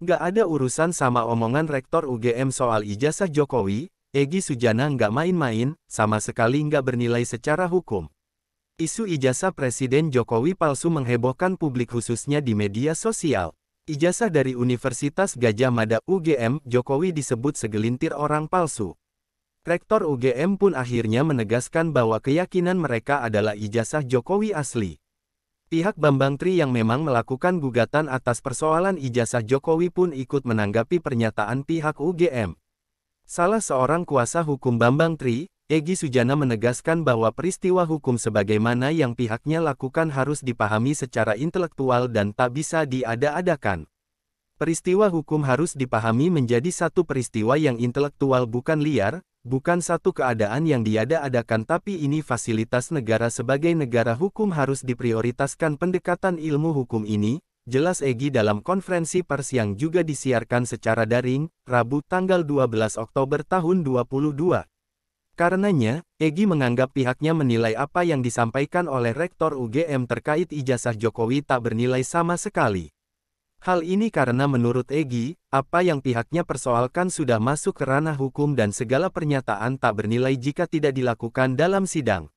Nggak ada urusan sama omongan Rektor UGM soal ijazah Jokowi, Egy Sujana nggak main-main, sama sekali nggak bernilai secara hukum. Isu ijazah Presiden Jokowi palsu menghebohkan publik khususnya di media sosial. Ijazah dari Universitas Gadjah Mada UGM, Jokowi disebut segelintir orang palsu. Rektor UGM pun akhirnya menegaskan bahwa keyakinan mereka adalah ijazah Jokowi asli. Pihak Bambang Tri yang memang melakukan gugatan atas persoalan ijazah Jokowi pun ikut menanggapi pernyataan pihak UGM. Salah seorang kuasa hukum Bambang Tri, Egy Sujana menegaskan bahwa peristiwa hukum sebagaimana yang pihaknya lakukan harus dipahami secara intelektual dan tak bisa diada-adakan. Peristiwa hukum harus dipahami menjadi satu peristiwa yang intelektual bukan liar, bukan satu keadaan yang diada-adakan tapi ini fasilitas negara sebagai negara hukum harus diprioritaskan pendekatan ilmu hukum ini, jelas Egy dalam konferensi pers yang juga disiarkan secara daring, Rabu tanggal 12 Oktober tahun 2022. Karenanya, Egy menganggap pihaknya menilai apa yang disampaikan oleh Rektor UGM terkait ijazah Jokowi tak bernilai sama sekali. Hal ini karena menurut Egy, apa yang pihaknya persoalkan sudah masuk ke ranah hukum dan segala pernyataan tak bernilai jika tidak dilakukan dalam sidang.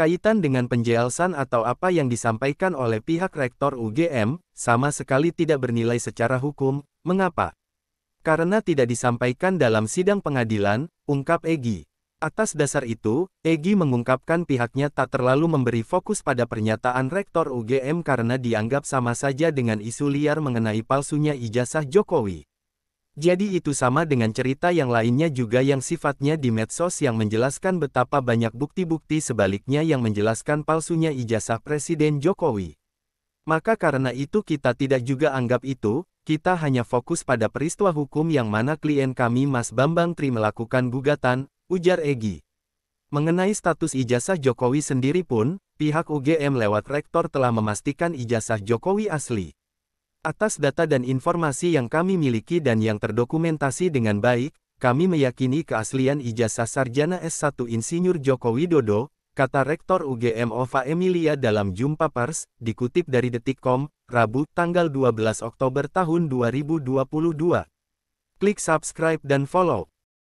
Kaitan dengan penjelasan atau apa yang disampaikan oleh pihak Rektor UGM, sama sekali tidak bernilai secara hukum. Mengapa? Karena tidak disampaikan dalam sidang pengadilan, ungkap Egy. Atas dasar itu, Egy mengungkapkan pihaknya tak terlalu memberi fokus pada pernyataan Rektor UGM karena dianggap sama saja dengan isu liar mengenai palsunya ijazah Jokowi. Jadi itu sama dengan cerita yang lainnya juga yang sifatnya di medsos yang menjelaskan betapa banyak bukti-bukti sebaliknya yang menjelaskan palsunya ijazah Presiden Jokowi. Maka karena itu kita tidak juga anggap itu, kita hanya fokus pada peristiwa hukum yang mana klien kami Mas Bambang Tri melakukan gugatan, ujar Egy. Mengenai status ijazah Jokowi sendiri pun, pihak UGM lewat Rektor telah memastikan ijazah Jokowi asli. Atas data dan informasi yang kami miliki dan yang terdokumentasi dengan baik, kami meyakini keaslian ijazah Sarjana S1 Insinyur Joko Widodo, kata Rektor UGM Ova Emilia dalam jumpa pers, dikutip dari Detik.com, Rabu tanggal 12 Oktober tahun 2022. Klik subscribe dan follow.